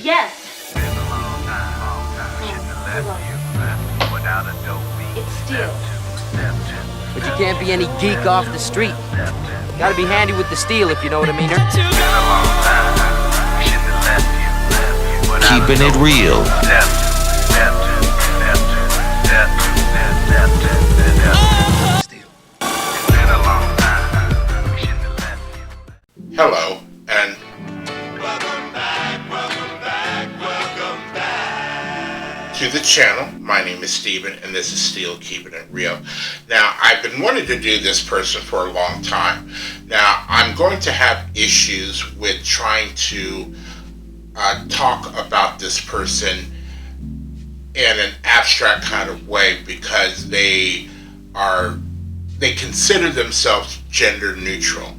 Yes. It's steel. But you can't be any geek off the street. Gotta be handy with the steel, if you know what I mean. Keeping it real. Hello, and welcome back to the channel. My name is Steven, and this is Steel Keeping It Real. Now, I've been wanting to do this person for a long time. Now, I'm going to have issues with trying to talk about this person in an abstract kind of way because they consider themselves gender neutral.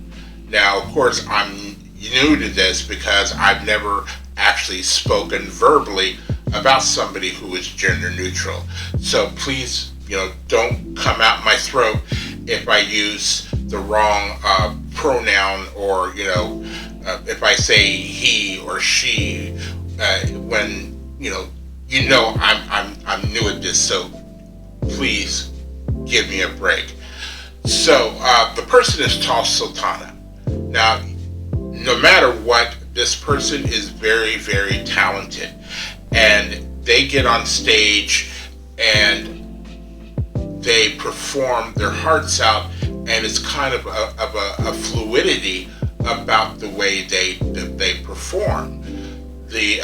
Now, of course, I'm new to this because I've never actually spoken verbally about somebody who is gender neutral. So please, don't come out my throat if I use the wrong pronoun or, if I say he or she when I'm new at this. So please give me a break. So the person is Tash Sultana. Now, no matter what, this person is very, very talented, and they get on stage and they perform their hearts out, and it's kind of a fluidity about the way they perform. They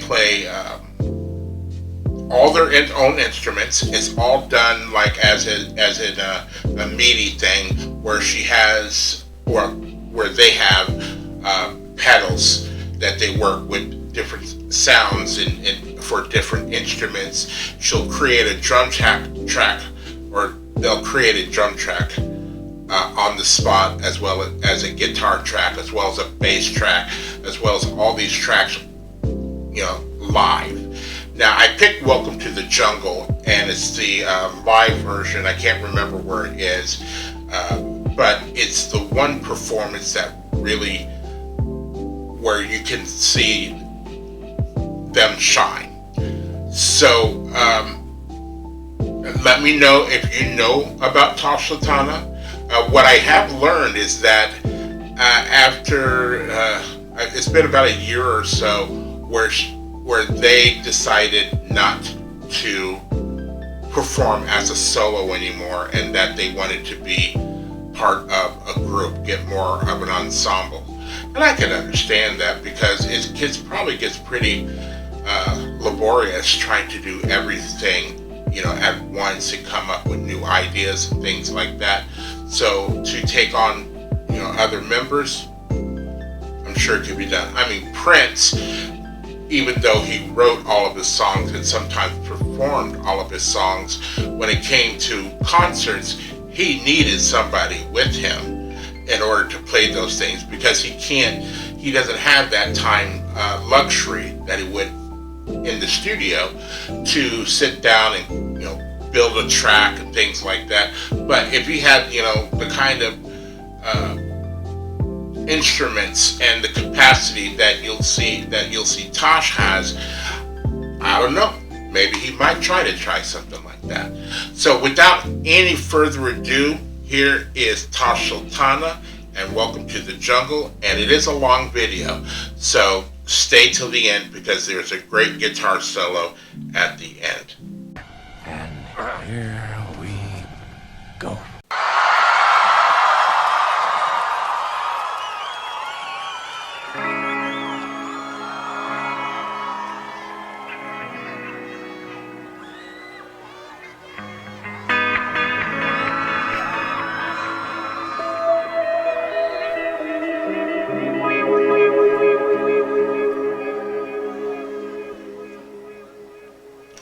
play all their own instruments. It's all done like as in a MIDI thing where where they have pedals that they work with different sounds and for different instruments. She'll create a drum track, or they'll create a drum track on the spot, as well as a guitar track, as well as a bass track, as well as all these tracks, live. Now, I picked Welcome to the Jungle, and it's the live version. I can't remember where it is, but it's the one performance that really, where you can see them shine. So, let me know if you know about Tash Sultana. What I have learned is that after, it's been about a year or so, where they decided not to perform as a solo anymore, and that they wanted to be part of a group, get more of an ensemble. And I can understand that because it probably gets pretty laborious trying to do everything, at once and come up with new ideas and things like that. So to take on, other members, I'm sure it could be done. I mean, Prince, even though he wrote all of his songs and sometimes performed all of his songs, when it came to concerts, he needed somebody with him in order to play those things, because he doesn't have that time luxury that he would in the studio to sit down and, build a track and things like that. But if he had, the kind of instruments and the capacity that you'll see Tash has, I don't know, maybe he might try something like that. So without any further ado, here is Tash Sultana, and Welcome to the Jungle. And it is a long video, so stay till the end because there's a great guitar solo at the end. And here we go.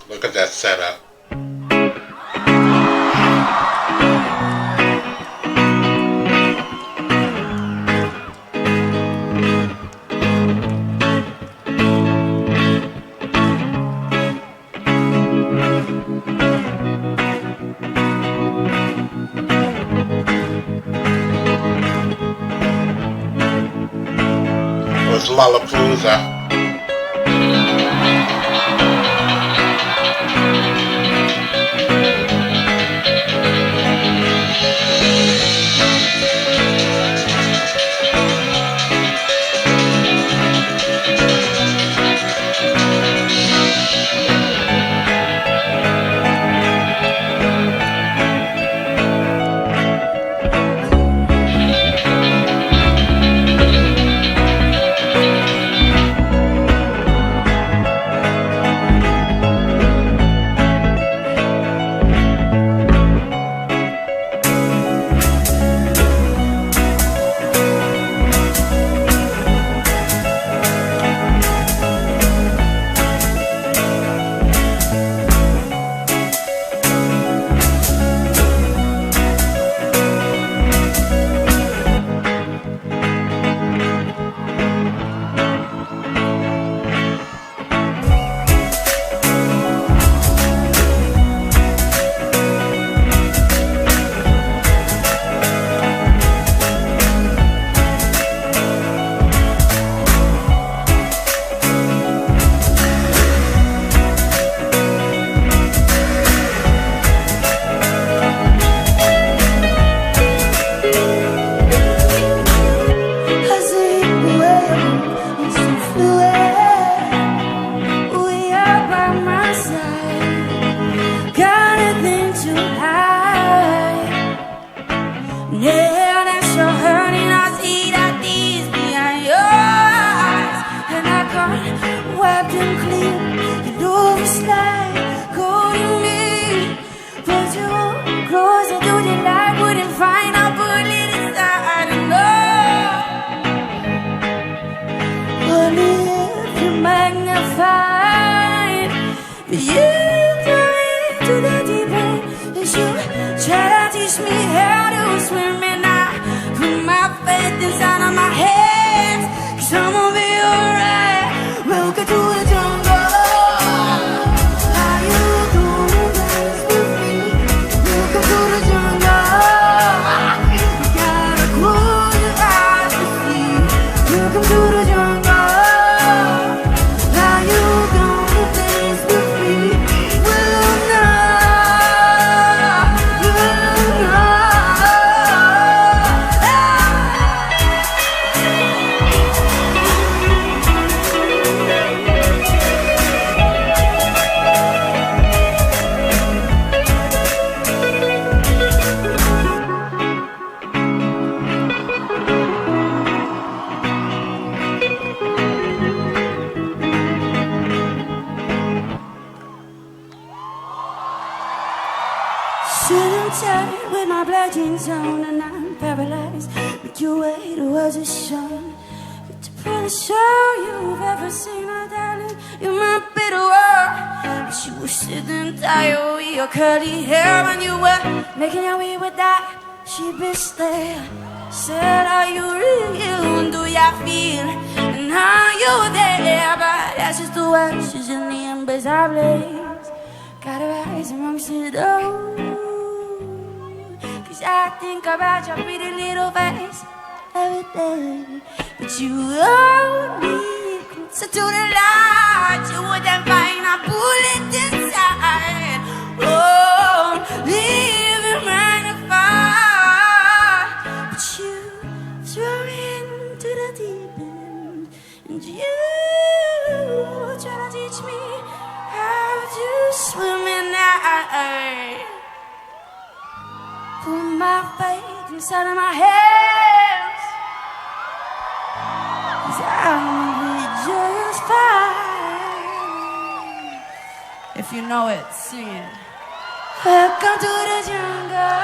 Look at that setup. was Lollapalooza. With my black jeans on and I'm paralyzed. Make your way towards the sun. It's the prettiest show you've ever seen, my darling. You might be the world, but you were sitting tired with your curly hair when you were making your way with that sheepish stare. Said, are you real? And do ya feel? And are you there? But that's just the ashes in the embers I blaze. Gotta rise amongst the dough. I think about your pretty little face every day. But you hold me closer to the light. You wouldn't find a bullet inside. Oh, living magnified. But you throw into the deep end. And you try to teach me how to swim in that. Put my faith inside of my hands, 'cause I'll be just fine. If you know it, sing it. Welcome to the jungle.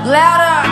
Louder.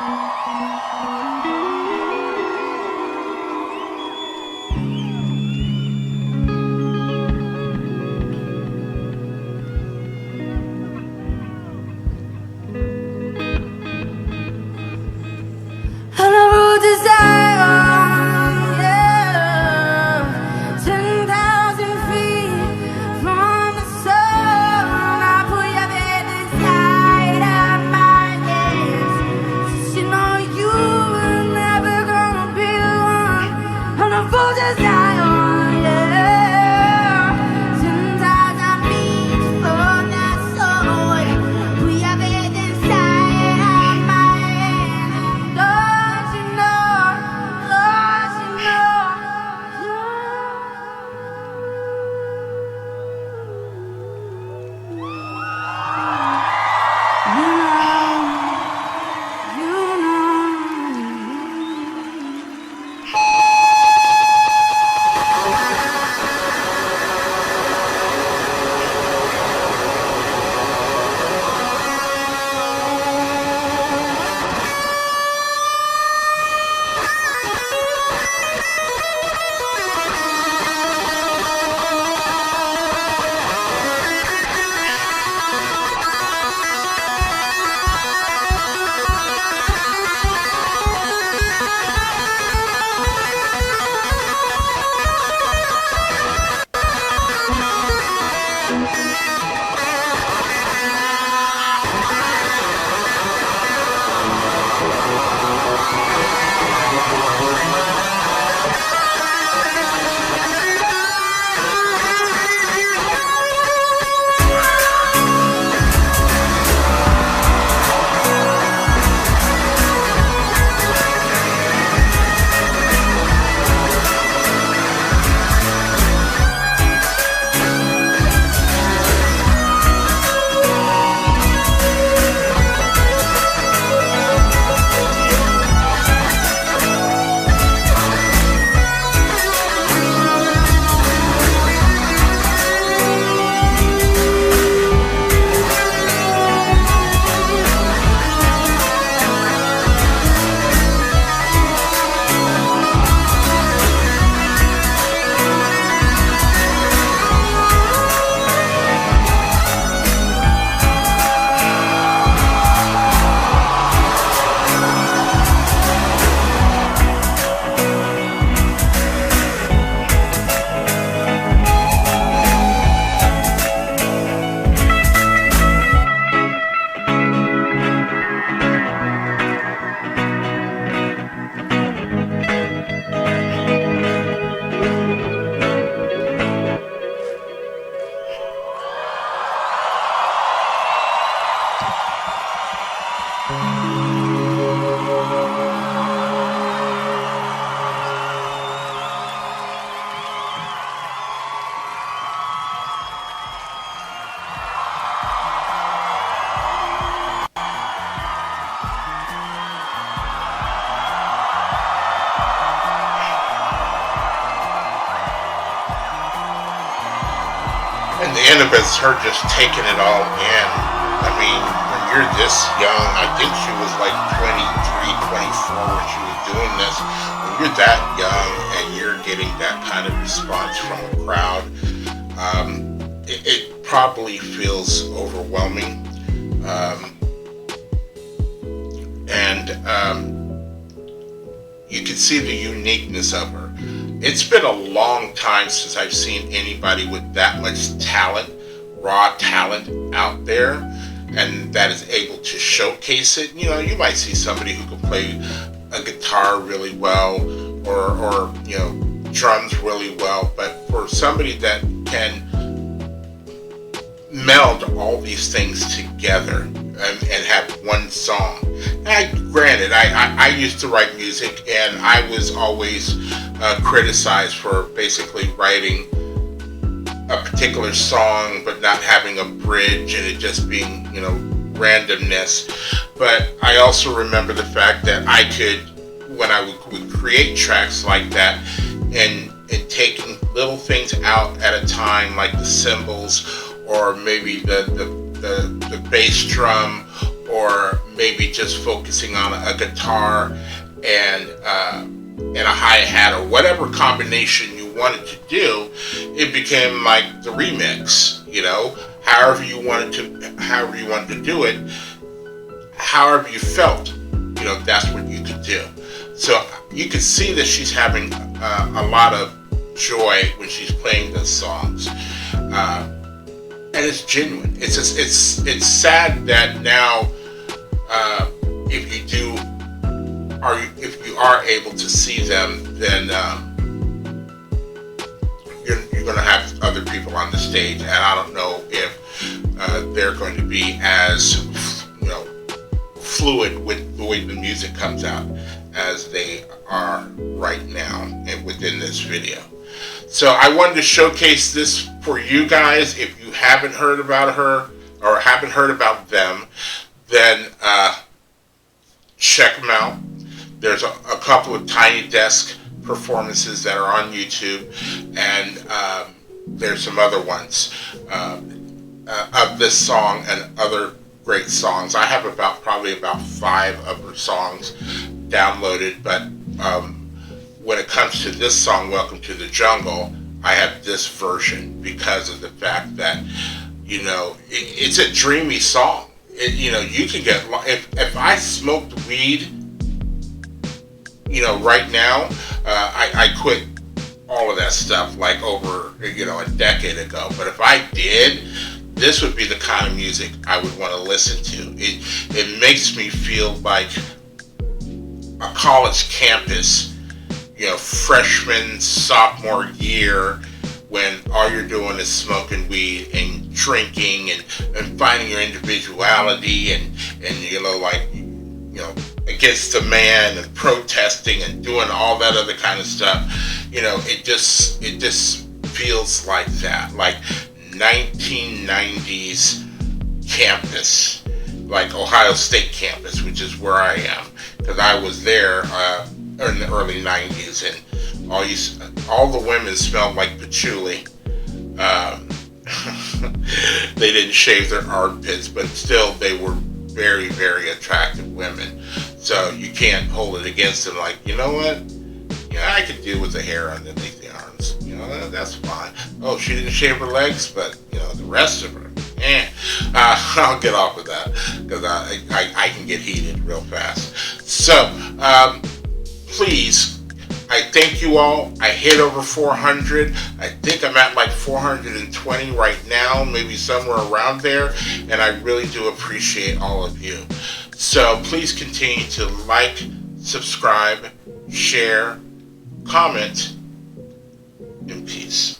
On a road to Zion, yeah, 10,000 feet from the sun. I put your head inside of my hands. You know you were never gonna be the one. On a road to Zion, yeah, 10,000 feet from the sun. Put your head inside of my hands. Don't you know? Don't you know? You And the end of it's her just taking it all in. I mean, when you're this young, I think she was like 23, 24 when she was doing this. When you're that young and you're getting that kind of response from a crowd, it probably feels overwhelming. You can see the uniqueness of her. It's been a long time since I've seen anybody with that much talent, raw talent out there, and that is able to showcase it. You know, you might see somebody who can play a guitar really well, or you know, drums really well, but for somebody that can meld all these things together and have one song. Granted, I used to write music, and I was always criticized for basically writing a particular song but not having a bridge and it just being, you know, randomness. But I also remember the fact that I could, when I would create tracks like that, and taking little things out at a time, like the cymbals, or maybe the bass drum, or maybe just focusing on a guitar and a hi-hat, or whatever combination you wanted to do, it became like the remix, you know, however you wanted to do it, however you felt, you know, that's what you could do. So you can see that she's having a lot of joy when she's playing those songs, and it's genuine. It's just, it's sad that now, if you are able to see them, then you're going to have other people on the stage, and I don't know if they're going to be as, you know, fluid with the way the music comes out as they are right now and within this video. So I wanted to showcase this for you guys. If you haven't heard about her or haven't heard about them, then check them out. There's a couple of Tiny Desk performances that are on YouTube, and there's some other ones of this song and other great songs. I have probably about 5 of her songs downloaded, but when it comes to this song, Welcome to the Jungle, I have this version because of the fact that, you know, it's a dreamy song. You know, you can get, if I smoked weed, you know, right now, I quit all of that stuff like over, you know, a decade ago. But if I did, this would be the kind of music I would want to listen to. It makes me feel like a college campus, you know, freshman, sophomore year, when all you're doing is smoking weed and drinking and finding your individuality and you know, like, you know, against the man and protesting and doing all that other kind of stuff. You know, it just feels like that, like 1990s campus, like Ohio State campus, which is where I am, because I was there in the early 90s, and all the women smelled like patchouli. They didn't shave their armpits, but still they were very, very attractive women. So you can't hold it against them, like, you know what? Yeah, I could deal with the hair underneath the arms. You know, that's fine. Oh, she didn't shave her legs, but, you know, the rest of her, I'll get off of that, because I can get heated real fast. So, please, I thank you all. I hit over 400. I think I'm at like 420 right now, maybe somewhere around there, and I really do appreciate all of you. So please continue to like, subscribe, share, comment, and peace.